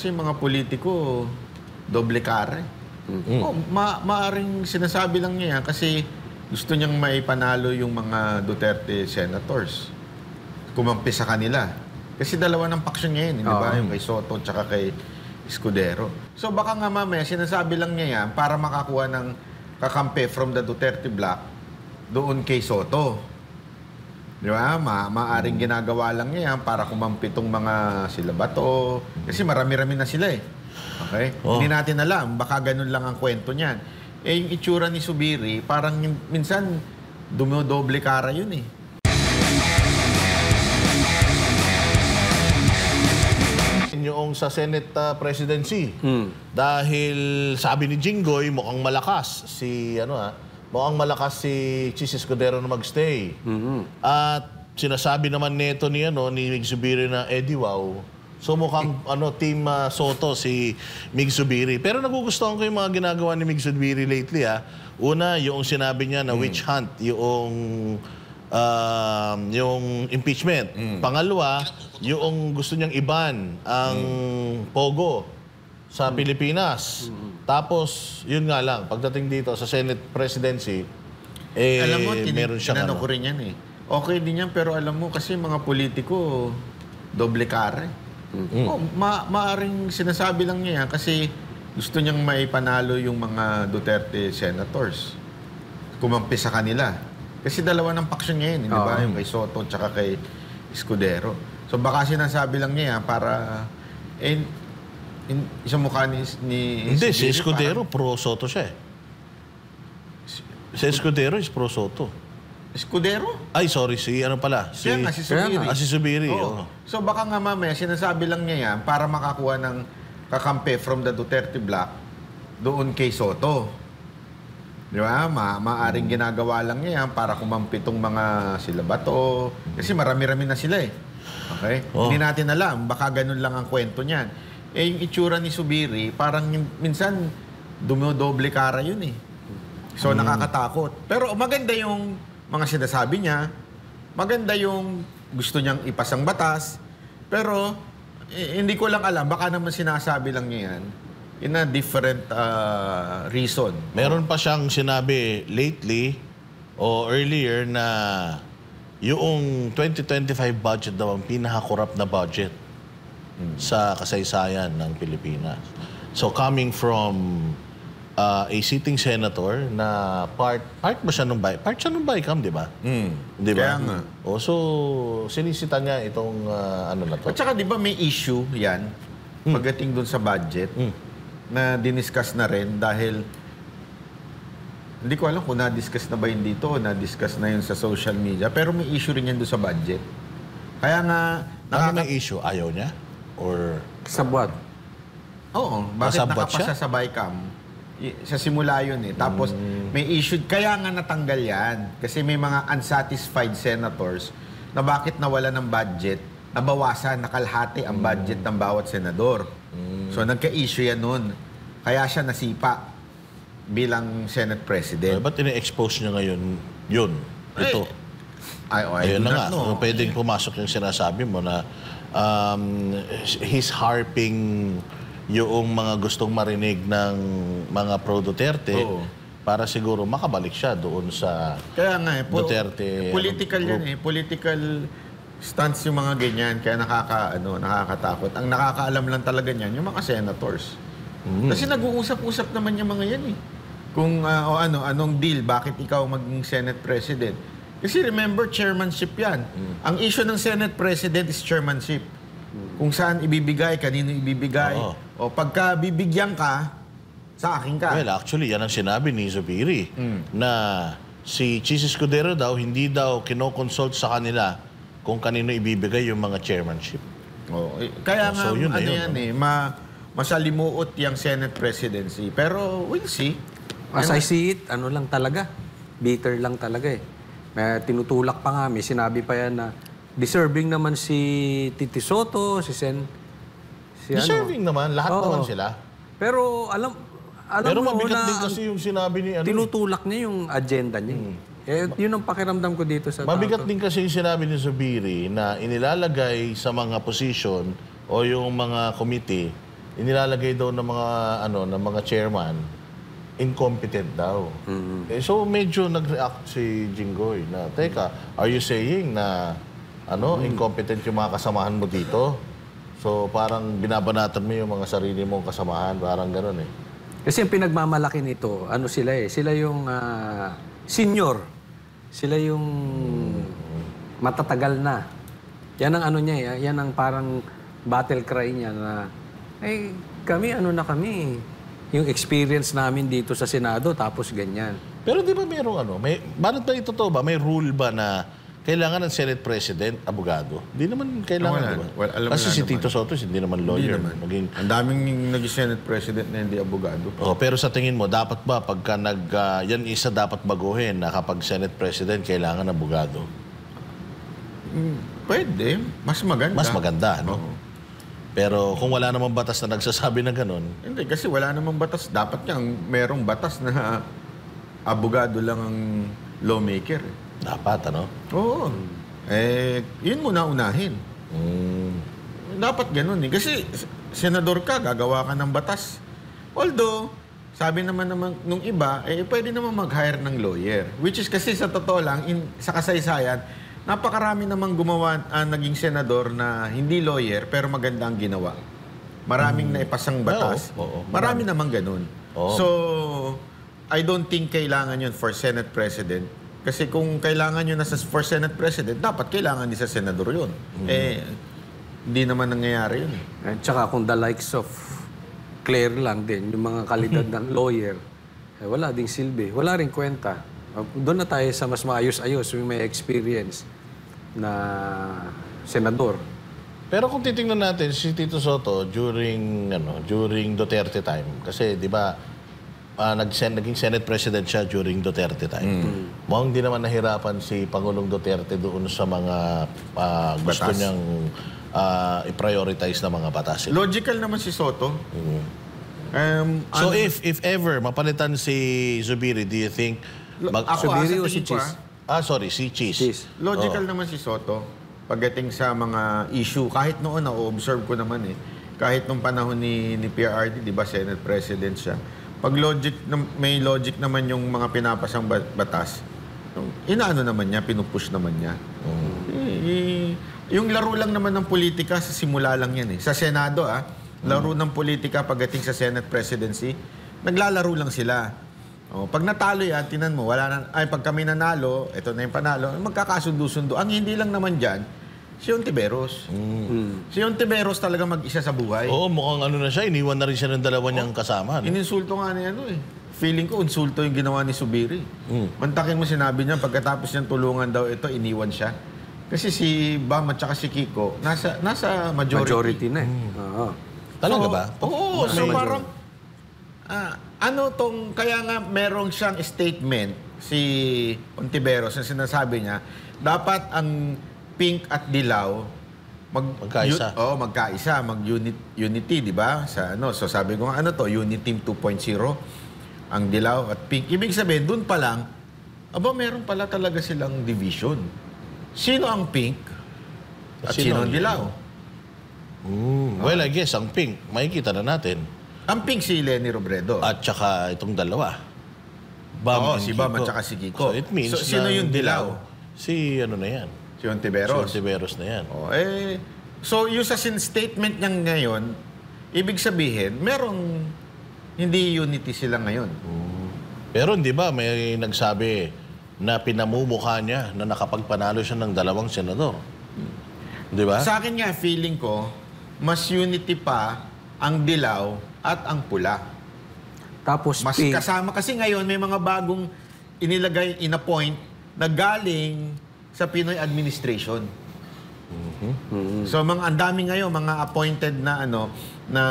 Kasi mga politiko, doble kara. Maaring sinasabi lang niya yan kasi gusto niyang maipanalo yung mga Duterte senators. Kumampi sa kanila. Kasi dalawa ng paksyon niya yun, di ba? Yung kay Soto tsaka kay Escudero. So baka nga mamaya, sinasabi lang niya yan para makakuha ng kakampi from the Duterte block doon kay Soto. Di ba? Maaring ginagawa lang niya yan para kumampi itong mga sila Bato. Kasi marami-rami na sila eh. Okay? Hindi natin alam. Baka ganun lang ang kwento niyan. Eh, yung itsura ni Zubiri, parang minsan dumodoble kara yun eh. Yung sa Senate presidency. Dahil sabi ni Jinggoy, mukhang malakas mukhang malakas si Chis Escudero na magstay. At sinasabi naman nito ni Mig Zubiri na wow. So mukhang team Soto si Mig Zubiri. Pero nagugustuhan ko yung mga ginagawa ni Mig Zubiri lately. Una, yung sinabi niya na witch hunt, yung impeachment. Pangalawa, yung gusto niyang iban ang Pogo sa Pilipinas. Tapos, yun nga lang, pagdating dito sa Senate presidency, alam mo, meron siyang ko rin yan eh. Okay din yan, pero alam mo, kasi mga politiko, doble kara. Maaring sinasabi lang niya yan kasi gusto niyang maipanalo yung mga Duterte senators. Kumampi sa kanila. Kasi dalawa ng paksyon niya yun, di ba? Yung kay Soto tsaka kay Escudero. So baka sinasabi lang niya yan para isang mukha ni hindi, si Escudero pro-Soto siya eh. Si Escudero is pro-Soto. Escudero? Ay, sorry, si Zubiri. Si Zubiri. So baka nga mamaya, sinasabi lang niya yan para makakuha ng kakampi from the Duterte block doon kay Soto. Di ba? Maaring ginagawa lang niya yan para kumampi itong mga sila Bato. Kasi marami-rami na sila eh. Okay? Hindi natin alam. Baka ganun lang ang kwento niyan. Eh, yung itsura ni Zubiri, parang minsan dumodoble kara yun eh. So, nakakatakot. Pero maganda yung mga sinasabi niya. Maganda yung gusto niyang ipasang batas. Pero, hindi ko lang alam. Baka naman sinasabi lang niya yan in a different reason. Meron pa siyang sinabi lately o earlier na yung 2025 budget daw ang pinaka-corrupt na budget sa kasaysayan ng Pilipinas. So coming from a sitting senator na part ba siya nung BICAM, di ba? Di ba? Kaya nga. So sinisita niya itong na to. At saka di ba may issue yan pagdating dun sa budget na diniscuss na rin dahil hindi ko alam kung na-discuss na ba yun dito o na-discuss na yun sa social media, pero may issue rin yan dun sa budget. Kaya nga may issue? Ayaw niya? Or sabwat? Oo. Bakit nakapasa sa BICAM? Sa simula yun eh. Tapos may issue. Kaya nga natanggal yan. Kasi may mga unsatisfied senators na bakit nawala ng budget, nabawasan, nakalhati ang budget ng bawat senador. So nagka-issue yan nun. Kaya siya nasipa bilang Senate President. Ba't ina-expose niya ngayon yun? Ito. Ayun na nga. Pwedeng pumasok yung sinasabi mo na he's harping yung mga gustong marinig ng mga pro-Duterte para siguro makabalik siya doon sa kaya nga, Duterte. Political yan eh. Political stance yung mga ganyan. Kaya nakakatakot. Ang nakakaalam lang talaga niyan, yung mga senators. Kasi nag-uusap-usap naman yung mga yan eh. Kung anong deal, bakit ikaw maging Senate President. Kasi remember, chairmanship yan. Ang issue ng Senate President is chairmanship. Kung saan ibibigay, kanino ibibigay. O pagka bibigyan ka, sa akin ka. Well, actually, yan ang sinabi ni Zubiri. Na si Chis Escudero daw, hindi daw kinoconsult sa kanila kung kanino ibibigay yung mga chairmanship. Kaya nga, so, masalimuot yung Senate presidency. Pero we'll see. As I see it, lang talaga. Bitter lang talaga eh. May tinutulak pa nga, may sinabi pa yan na deserving naman si Titi Soto, deserving naman, lahat naman sila. Pero alam pero mo mabigat na din kasi yung sinabi ni tinutulak niya yung agenda niya. Yun ang pakiramdam ko dito sa mabigat din kasi yung sinabi ni Zubiri na inilalagay sa mga position o yung mga committee inilalagay daw ng mga ng mga chairman incompetent daw. So medyo nag-react si Jinggoy na, teka, are you saying na incompetent yung mga kasamahan mo dito? So parang binabanatan mo yung mga sarili mong kasamahan, parang gano'n eh. Kasi yung pinagmamalaki nito, sila eh. Sila yung senior. Sila yung matatagal na. Yan ang niya eh. Yan ang parang battle cry niya na, kami na kami. Yung experience namin dito sa Senado, tapos ganyan. Pero di ba merong bakit ba ito to ba? May rule ba na kailangan ng Senate President, abogado? Di naman kailangan, Wala. diba? Well, alam Kasi mo na si naman. Tito Soto, hindi naman lawyer. Ang daming naging Senate President na hindi abogado. Pero sa tingin mo, dapat ba pagka yan isa dapat baguhin na kapag Senate President, kailangan abogado? Pwede. Mas maganda. Mas maganda, no? Oo. Pero kung wala namang batas na nagsasabi na ganun, Hindi, kasi wala namang batas. Dapat nga, merong batas na abogado lang ang lawmaker. dapat, Oo. Yun muna unahin. Dapat ganun eh. Kasi senador ka, gagawa ka ng batas. Although, sabi naman nung iba, pwede naman mag-hire ng lawyer. Which is kasi sa totoo lang, sa kasaysayan, napakarami namang gumawa, naging senador na hindi lawyer, pero maganda ang ginawa. Maraming naipasang batas. Oo. Marami namang ganun. Oo. So, I don't think kailangan yun for Senate President. Kasi kung kailangan yun for Senate President, dapat kailangan din sa senador yun. Hindi naman nangyayari yun. At saka kung the likes of Claire lang din, yung mga kalidad ng lawyer, wala ding silbi. Wala rin kwenta. Doon na tayo sa mas maayos-ayos, yung may experience na senador. Pero kung titingnan natin si Tito Soto during Duterte time, kasi 'di ba naging Senate President siya during Duterte time. Mukhang di naman nahirapan si Pangulong Duterte doon sa mga gusto Batas. niyang i-prioritize na mga batas. Logical naman si Soto. So if ever mapalitan si Zubiri, do you think Ako, Zubiri sa o si tingin ko, Cheese? si Cheese. Cheese. Logical naman si Soto pagdating sa mga issue. Kahit noon, na-observe ko naman kahit nung panahon ni PRRD, di ba, Senate President siya. Pag may logic naman yung mga pinapasang batas, inaano naman niya, pinupush naman niya. Yung laro lang naman ng politika, sa simula lang yan Sa Senado, laro ng politika pagdating sa Senate Presidency, naglalaro lang sila. Pag natalo yan, tinan mo, pag kami nanalo, ito na yung panalo, magkakasundo-sundo. Ang hindi lang naman dyan, si Ontiveros. Si Ontiveros talaga mag-isa sa buhay. Oo, mukhang na siya, iniwan na rin siya ng dalawa niyang kasama. Ininsulto nga niya Feeling ko, insulto yung ginawa ni Subiri. Mantakin mo sinabi niya, pagkatapos niyang tulungan daw ito, iniwan siya. Kasi si Bam at saka si Kiko, nasa majority. Majority na Oo. Talaga ba? Oo, so parang, kaya nga merong siyang statement, si Ontiveros, na sinasabi niya, dapat ang pink at dilaw, Magkaisa. magkaisa, mag-unity, di ba? So sabi ko nga, Unity Team 2.0, ang dilaw at pink. Ibig sabihin, dun pa lang, meron pala talaga silang division. Sino ang pink at sino ang dilaw? Well, I guess ang pink, makikita na natin. Ang pink si Leni Robredo. At saka itong dalawa. Si Bam at saka si Kiko. So it means So, sino yung dilaw? Si na yan. Si Ontiveros. Si Ontiveros na yan. So yung sa statement niya ngayon, ibig sabihin, merong hindi unity sila ngayon. Pero di ba may nagsabi na pinamumukha niya na nakapagpanalo siya ng 2 senador. Di ba? Sa akin nga, feeling ko, mas unity pa ang dilaw at ang pula. Tapos Mas pink. kasama. Kasi ngayon, may mga bagong in-appoint na galing sa Pinoy administration. So, ang dami ngayon, mga appointed na na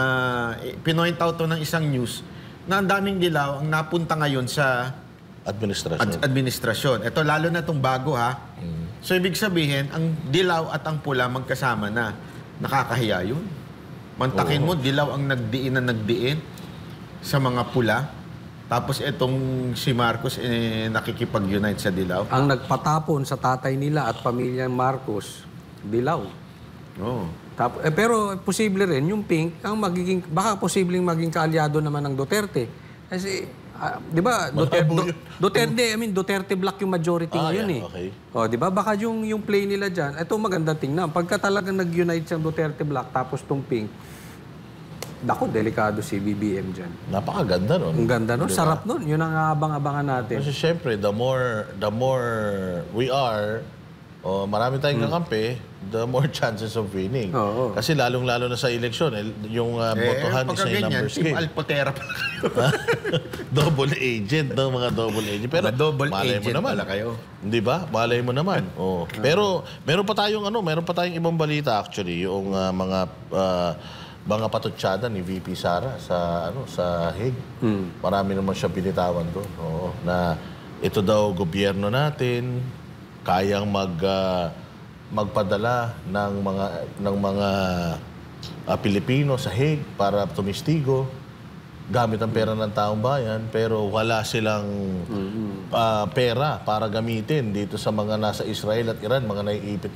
pinoint out to ng isang news na ang daming dilaw ang napunta ngayon sa administrasyon. Ito, lalo na itong bago, So, ibig sabihin, ang dilaw at ang pula magkasama na. Nakakahiya yun. Mantakin mo, dilaw ang nagdiin sa mga pula. Tapos itong si Marcos nakikipag-unite sa dilaw. Ang nagpatapon sa tatay nila at pamilyang Marcos, dilaw. Pero posible rin, yung pink, baka posibleng maging kaalyado naman ng Duterte. Kasi, di ba, Duterte Black yung majority ngayon yeah, okay. O, di ba, baka yung play nila dyan, ito magandang tingnan. Pagka talagang nag-unite siyang Duterte Black, tapos tong pink, dako, delikado si BBM dyan. Napakaganda nun. Ang ganda nun, sarap nun. Yun ang abang-abangan natin. Kasi syempre, the more we are, marami tayong kakampi, the more chances of winning. Oo. Kasi lalong-lalo na sa eleksyon, yung botohan is a numbers Team game. Alpotera pala kayo. Double agent, no? Mga double agent. Pero Mga double malay mo agent naman. pala kayo. Di ba? Malay mo naman. Oh. Pero meron pa tayong ibang balita actually, yung mga patutsada ni VP Sara sa Hague. Marami naman siya binitawan doon. Oo, na ito daw gobyerno natin kayang magpadala ng mga Pilipino sa Hague para tumistigo gamit ang pera ng taong bayan, pero wala silang pera para gamitin dito sa mga nasa Israel at Iran, mga naiipit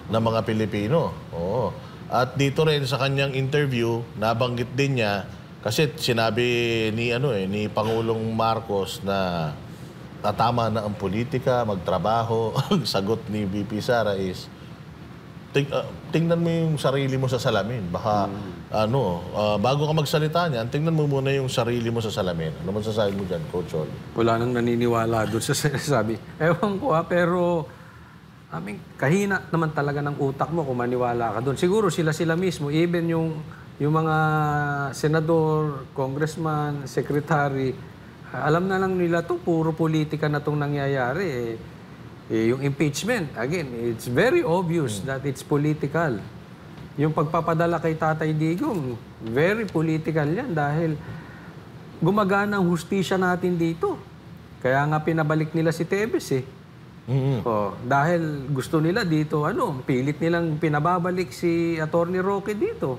na mga Pilipino. Oo. At dito rin sa kanyang interview, nabanggit din niya kasi sinabi ni Pangulong Marcos na tatama na ang politika, magtrabaho. Ang sagot ni VP Sara is tingnan mo yung sarili mo sa salamin. Baka bago ka magsalita niyan, tingnan mo muna yung sarili mo sa salamin. Ano masasabi mo diyan, Coach Ol? Wala nang naniniwala doon sa sinasabi. Ewan ko pero kahina naman talaga ng utak mo kung maniwala ka doon. Siguro sila mismo, even yung mga senador, congressman, secretary, alam na lang nila to puro politika na itong nangyayari. Yung impeachment, again, it's very obvious that it's political. Yung pagpapadala kay Tatay Digong, very political yan dahil gumagana ang hustisya natin dito. Kaya nga pinabalik nila si Tevez dahil gusto nila dito, pilit nilang pinababalik si Attorney Roque dito.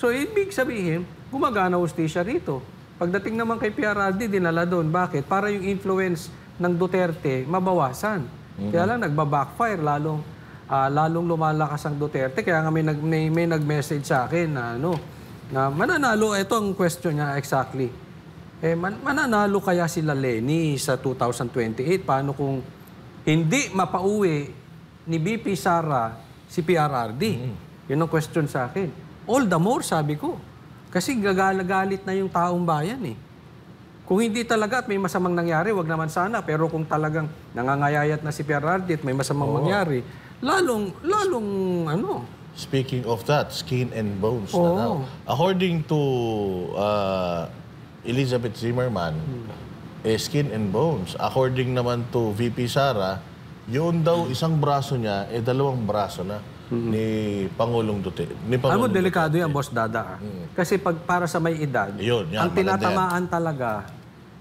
So, ibig sabihin, gumagana hustisya rito. Pagdating naman kay PRRD, dinala doon. Bakit? Para yung influence ng Duterte mabawasan. Kaya lang, nagbabackfire, lalong lumalakas ang Duterte. Kaya nga may nag-message sa akin na mananalo, ito ang question niya exactly. Mananalo kaya sila Lenny sa 2028? Paano kung hindi mapauwi ni BP Sara si PRRD? Yun ang question sa akin. All the more, sabi ko. Kasi gagalit na yung taong bayan Kung hindi talaga at may masamang nangyari, wag naman sana. Pero kung talagang nangangayayat na si PRRD at may masamang mangyari, lalong Speaking of that, skin and bones na daw. According to Elizabeth Zimmerman, skin and bones. According naman to VP Sara, yun daw isang braso niya, dalawang braso na ni Pangulong Duterte. Delikado yan, Boss Dada. Kasi para sa may edad, ang tinatamaan talaga,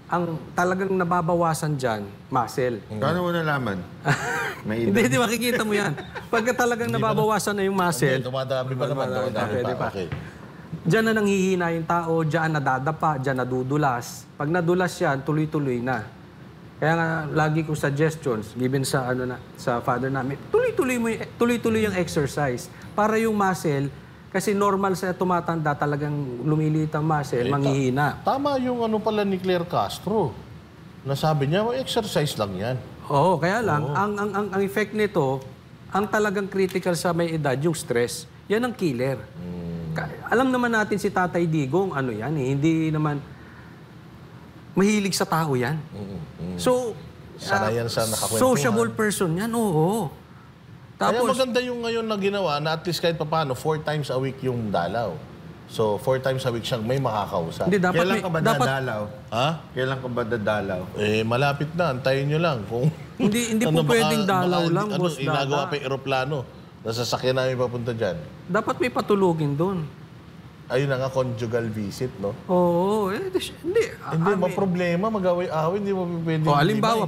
ang talagang nababawasan dyan, muscle. Paano mo nalaman? May edad. Hindi, makikita mo yan. Pagka talagang nababawasan na yung muscle, Dumadami pa naman. Okay. Diyan na nanghihina yung tao, diyan nadadapa, diyan nadudulas. Pag nadulas yan, tuloy-tuloy na. Kaya nga, lagi kong suggestions, given sa sa father namin, tuloy-tuloy yung exercise. Para yung muscle, kasi normal sa tumatanda, talagang lumiliit ang muscle, manghihina. Tama yung pala ni Claire Castro. Nasabi niya, exercise lang yan. Oo, kaya lang, ang effect nito, ang talagang critical sa may edad, yung stress, yan ang killer. Alam naman natin si Tatay Digong, hindi naman mahilig sa tao yan. So, Sanayan sa nakakwentuhan. Sociable person yan, oo. Kaya maganda yung ngayon na ginawa na at least kahit paano, 4 times a week yung dalaw. So, 4 times a week siyang may makakausap. Hindi, dapat Kailan ka ba dadalaw? Ha? Kailan ka ba dadalaw? Malapit na. Antayin nyo lang. Kung Hindi po pwedeng dalaw lang, Boss Dada. Inagawa pa yung aeroplano. Nasasakyan namin papunta dyan. Dapat may patulugin doon. Ayun na nga, conjugal visit, no? Oo, hindi. Hindi, problema, mag-away-away, hindi mo pwede. Halimbawa,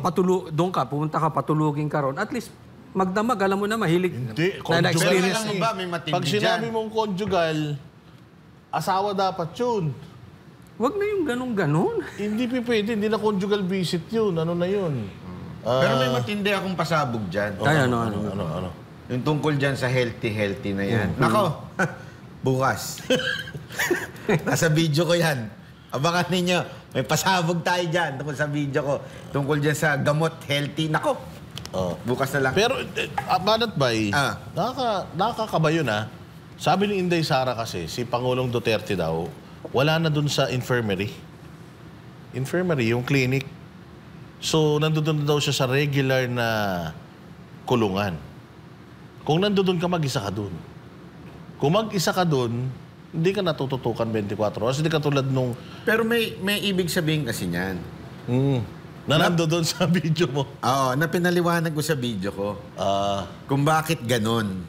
doon ka, pumunta ka, patulugin ka ron. At least, magdamag, alam mo na, mahilig. Hindi, na experience. Pero ba, may matindi Pag sinabi mong conjugal, asawa dapat yun. Wag na yung ganun-ganun. Hindi pwede, hindi na conjugal visit yun. Ano na yun? Pero may matindi akong pasabog dyan. Ay, ano? Yung tungkol dyan sa healthy na yan. Nako, bukas. Nasa video ko yan. Abangan ninyo. May pasabog tayo dyan tungkol sa video ko. Tungkol dyan sa gamot healthy. Nako, bukas na lang. Pero, Banat Bay, nakakakaba yun Sabi ni Inday Sara kasi, si Pangulong Duterte daw, wala na dun sa infirmary. Infirmary, yung clinic. So, nandun daw siya sa regular na kulungan. Kung nandun ka, mag-isa ka dun. Kung mag-isa ka dun, hindi ka natututukan 24 oras. Hindi ka tulad nung... Pero may ibig sabihin kasi niyan. Na nandun sa video mo. Oo, na pinaliwanag ko sa video ko. Kung bakit ganun.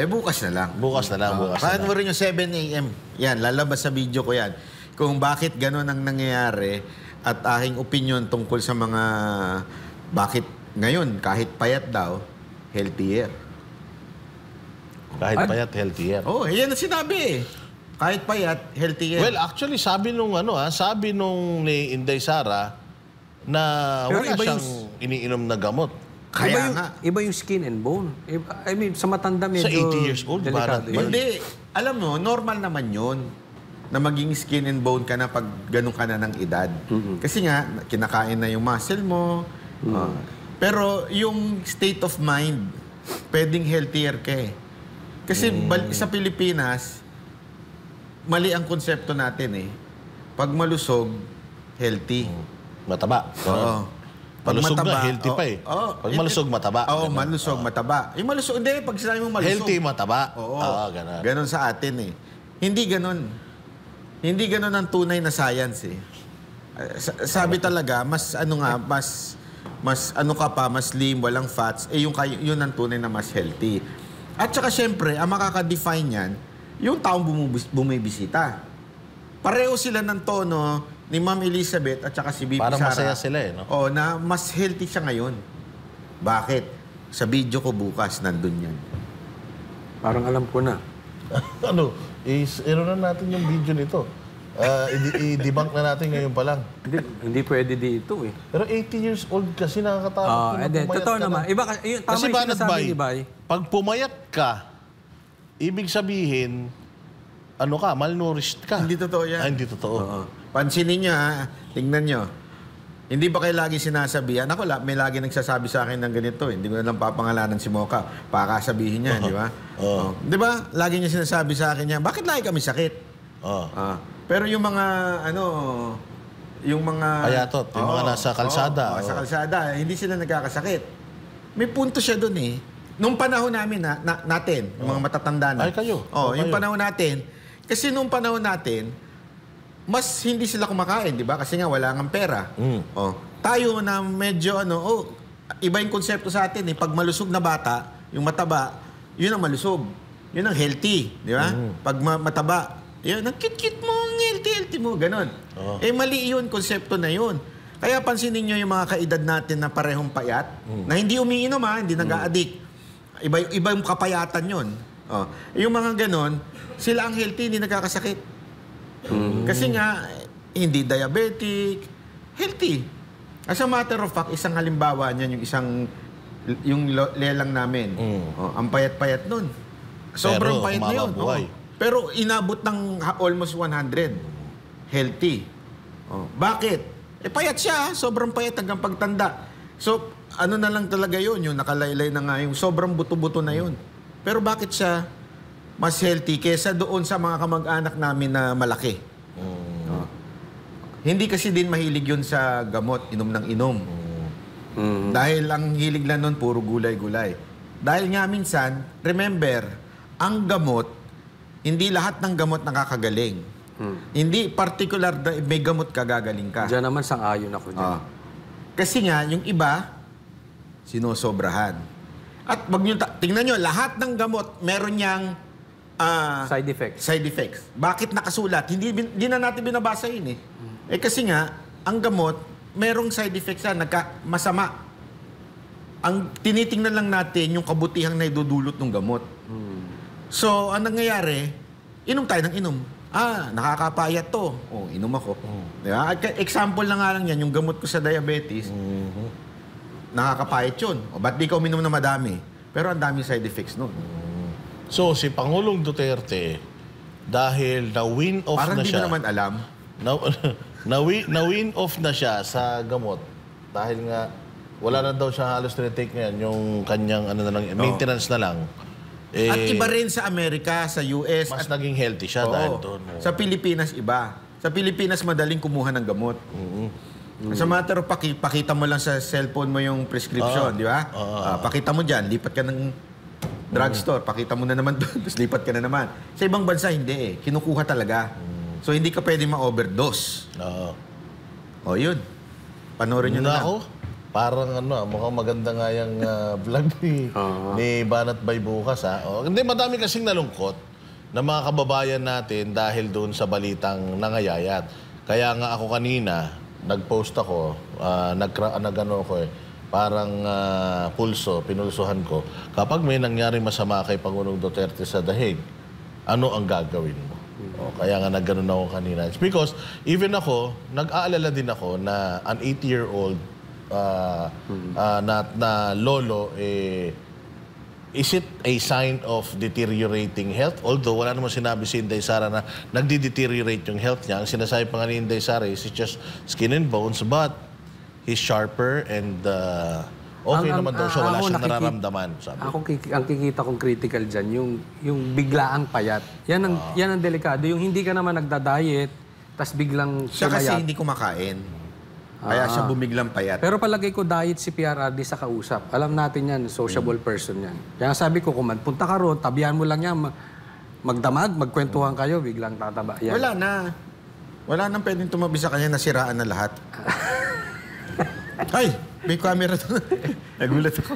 Bukas na lang. Bukas na lang. Paano mo rin yung 7 a.m. Yan, lalabas sa video ko yan. Kung bakit ganun ang nangyayari at aking opinion tungkol sa mga bakit ngayon, kahit payat daw, healthier. Kahit payat, healthier. Yan ang sinabi Kahit payat, healthier. Well, actually, sabi nung ni Inday Sara na Pero wala iba siyang iniinom na gamot. Kaya nga. Iba yung skin and bone. I mean, sa matanda medyo... Sa 80 years old, delikado parang- yun. Hindi. Alam mo, normal naman yun na maging skin and bone ka na pag ganun ka na ng edad. Kasi nga, kinakain na yung muscle mo. Pero yung state of mind, pwedeng healthier ka Kasi sa Pilipinas, mali ang konsepto natin Pag malusog, healthy. Mataba. Oo. Pag Malusog mataba, na, healthy pa Pag malusog, mataba. Oo, Ganun. malusog, mataba. Yung malusog, hindi, pag sinabi mo malusog. Healthy, mataba. Oo. Ganun. Ganon sa atin Hindi ganon. Hindi ganon ang tunay na science Sabi talaga, mas mas slim, walang fats, yun ang tunay na mas healthy. At saka syempre, ang makaka-define yan, yung taong bumibisita. Pareho sila ng tono ni Ma'am Elizabeth at saka si BP Parang Sara. masaya sila no? Na mas healthy siya ngayon. Bakit? Sa video ko bukas, nandun yan. Parang alam ko na. Na natin yung video nito. I-debunk na natin ngayon pa lang. Hindi pwede dito Pero 80 years old kasi nakakatakot. Totoo naman. Iba, tama Kasi yung Banat sinasabi Bay, ni Bay. pag pumayat ka, ibig sabihin, malnourished ka. Hindi totoo yan. Hindi totoo. Pansinin nyo tingnan nyo. Hindi ba kayo lagi sinasabihan? Ako, may lagi nagsasabi sa akin ng ganito Hindi ko na lang papangalanan si Mocha. Pakasabihin niya, di ba? Di ba? Lagi niya sinasabi sa akin bakit lagi kami sakit? Pero yung mga, yung mga... Payatot, yung mga nasa kalsada. Sa kalsada, hindi sila nagkakasakit. May punto siya dun Nung panahon namin, natin, yung mga matatanda na. Ay, kayo. Yung panahon natin. Kasi nung panahon natin, mas hindi sila kumakain, di ba? Kasi nga wala ngang pera. Tayo na medyo iba yung konsepto sa atin Pag malusog na bata, yung mataba, yun ang malusog. Yun ang healthy, di ba? Pag mataba, yun ang cute-cute mo, ang healthy mo, ganon. Mali yun, konsepto na yun. Kaya pansinin nyo yung mga kaedad natin na parehong payat, na hindi umiinom hindi nag-a-addict. Iba yung kapayatan yun. Yung mga ganon, sila ang healthy, hindi nagkakasakit. Kasi nga, hindi diabetic, healthy. As a matter of fact, isang halimbawa niyan, yung lelang namin. Ang payat-payat nun. Sobrang payat na yun. Pero inabot ng almost 100. Healthy. Bakit? Payat siya. Sobrang payat hanggang pagtanda. So, ano na lang talaga yun? Yung nakalaylay na nga yung sobrang buto-buto na yun. Pero bakit siya mas healthy kesa doon sa mga kamag-anak namin na malaki? Hindi kasi din mahilig yun sa gamot, inom ng inom. Dahil ang hilig lang nun, puro gulay-gulay. Dahil nga minsan, remember, ang gamot, hindi lahat ng gamot nakakagaling. Hindi particular na may gamot ka, gagaling ka. Diyan naman sang-ayon ako dyan. Kasi nga, yung iba, sinosobrahan. At tingnan nyo, lahat ng gamot, meron niyang Side effects. Side effects. Bakit nakasulat? Hindi na natin binabasa yun kasi nga, ang gamot, merong side effects masama. Ang tinitingnan lang natin yung kabutihang na idudulot ng gamot. So, ang nangyayari, inom tayo ng inom. Nakakapayat to. Inom ako. Diba? Example na nga lang yan, yung gamot ko sa diabetes, nakakapayat yun. Ba't di ka uminom na madami? Pero ang daming side effects nun. So, si Pangulong Duterte, dahil na-win off Parang na di mo siya... naman alam. Na-win off na siya sa gamot. Dahil nga, wala na daw siya halos tinitake ngayon, yung kanyang maintenance na lang. At iba rin sa Amerika, sa US. Mas naging healthy siya dahil doon. Sa Pilipinas, iba. Sa Pilipinas, madaling kumuha ng gamot. Sa matter of pakita mo lang sa cellphone mo yung prescription, di ba? Pakita mo dyan, lipat ka ng drugstore, pakita mo na naman doon, tapos lipat ka na naman. Sa ibang bansa, hindi eh. Kinukuha talaga. So, hindi ka pwede ma-overdose. O, yun. Panoorin nyo na lang. Ako, parang mukhang maganda nga yung vlog ni Banat Bay bukas, ha? Hindi, madami kasing nalungkot na mga kababayan natin dahil doon sa balitang nangayayat. Kaya nga ako kanina, nag-post ako, parang pinulsuhan ko. Kapag may nangyaring masama kay Pangulong Duterte sa dahig, ano ang gagawin mo? Kaya nga nagganon ako kanina. It's because even ako, nag-aalala din ako na an 80-year-old na lolo, is it a sign of deteriorating health? Although wala namang sinabi si Inday Sara na nagdi-deteriorate yung health niya. Ang sinasabi pa nga ni Inday Sara is just skin and bones, but he's sharper and okay naman daw siya. Wala siyang nararamdaman, sabi. Ang kikita kong critical dyan, yung biglaang payat. Yan ang delikado. Yung hindi ka naman nagda-diet, tas biglang Siya kasi hindi kumakain. Kaya siya bumiglang payat. Pero palagay ko diet si PRRD sa kausap. Alam natin yan, sociable person yan. Kaya sabi ko, kung punta ka ron, tabihan mo lang yan, magdamag, magkwentuhan kayo, biglang tataba. Yan. Wala na. Wala nang pwedeng tumabi sa kanya, nasiraan na lahat. Ay! May camera doon. Nagulat ako.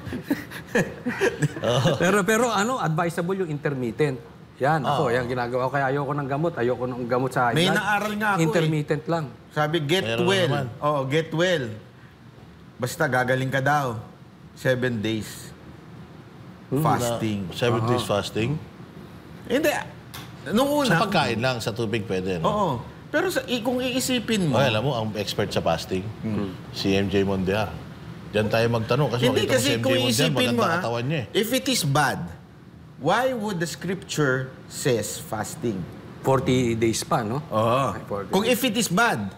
pero advisable yung intermittent. Yan, yan ginagawa ko. Kaya ayoko ng gamot sa May naaral nga ako intermittent lang. Sabi, get Meron well. naman. Get well. Basta gagaling ka daw. 7 days. Fasting. 7 days fasting? Hindi. Nung una... Sa pagkain lang, sa tubig pwede, no? Oo. Pero kung iisipin mo... Alam mo, ang expert sa fasting, si MJ Mondia. Diyan tayo magtanong kasi Hindi, makita mo si kasi MJ kung Mondia, iisipin mo, maganda katawan niya eh. if it is bad, why would the scripture says fasting? 40 days pa, no? Oo. Kung if it is bad,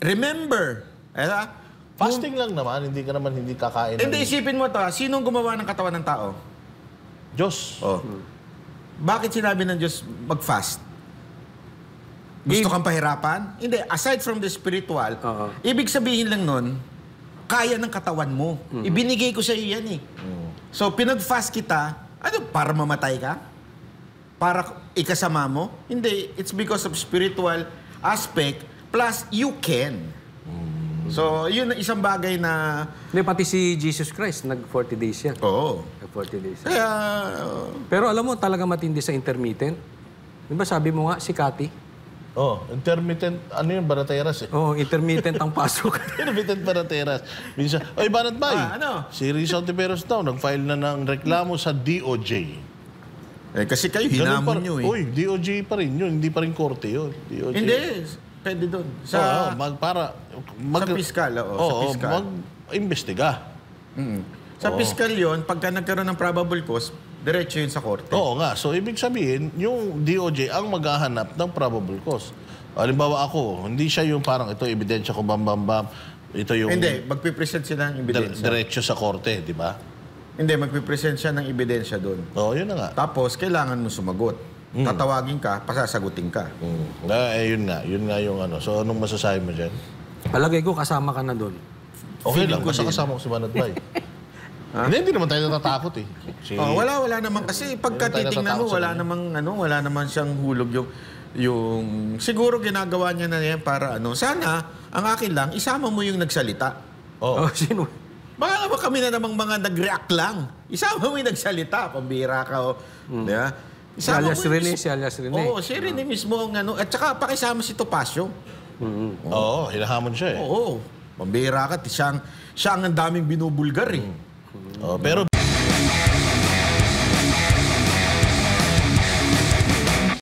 remember, Fasting lang naman, hindi ka naman hindi kakain. Hindi, isipin mo to, sinong gumawa ng katawan ng tao? Diyos. Bakit sinabi ng Diyos mag-fast? Gusto kang pahirapan? Hindi, aside from the spiritual, ibig sabihin lang nun, kaya ng katawan mo. Ibinigay ko sa iyo yan eh. So, pinag-fast kita, para mamatay ka? Para ikasama mo? Hindi, it's because of spiritual aspect, plus you can. So, yun isang bagay na... Hindi, pati si Jesus Christ, nag-40 days yan. Oo. Nag-40 days. Kaya... Pero alam mo, talaga matindi sa intermittent. Di ba sabi mo nga, si Cathy? Intermittent, yung barateras eh. Intermittent ang pasok. Intermittent barateras. Minsan, Banat Bay, si Rizal Tiberos daw, nag-file na ng reklamo sa DOJ. Kasi kayo, hinamon nyo eh. DOJ pa rin yun, hindi pa rin korte yun. DOJ. Hindi, pwede doon. Sa piskal, sa piskal. Mag-imbestiga. Sa piskal yun, pagka nagkaroon ng probable cause, diretso yun sa korte. Oo nga. So, ibig sabihin, yung DOJ ang maghahanap ng probable cause. Halimbawa ako, hindi siya yung parang ito, ebidensya ko, bam. Ito yung... Hindi, magpipresent sila ng ebidensya. Diretso sa korte, di ba? Hindi, magpipresent siya ng ebidensya doon. Yun na nga. Tapos, kailangan mo sumagot. Tatawagin ka, pasasagutin ka. Yun nga yung ano. So, anong masasabi mo dyan? Palagay ko, kasama ka na doon. Okay lang, basta kasama ko si Banat Bay. Hindi naman tayo natatakot eh. Wala naman kasi pagka titingnan mo, wala naman siyang hulog yung siguro ginagawa niya na yan para sana ang akin lang isama mo yung nagsalita. Sino? Baka naman kami na namang mga nag-react lang. Isama mo yung nagsalita, pambira ka diba? Si alias Rene. Si Rene mismo ang at saka pakisama si Topacio. Hinahamon siya eh. Pambira ka, siya ang daming binubulgar eh. Pero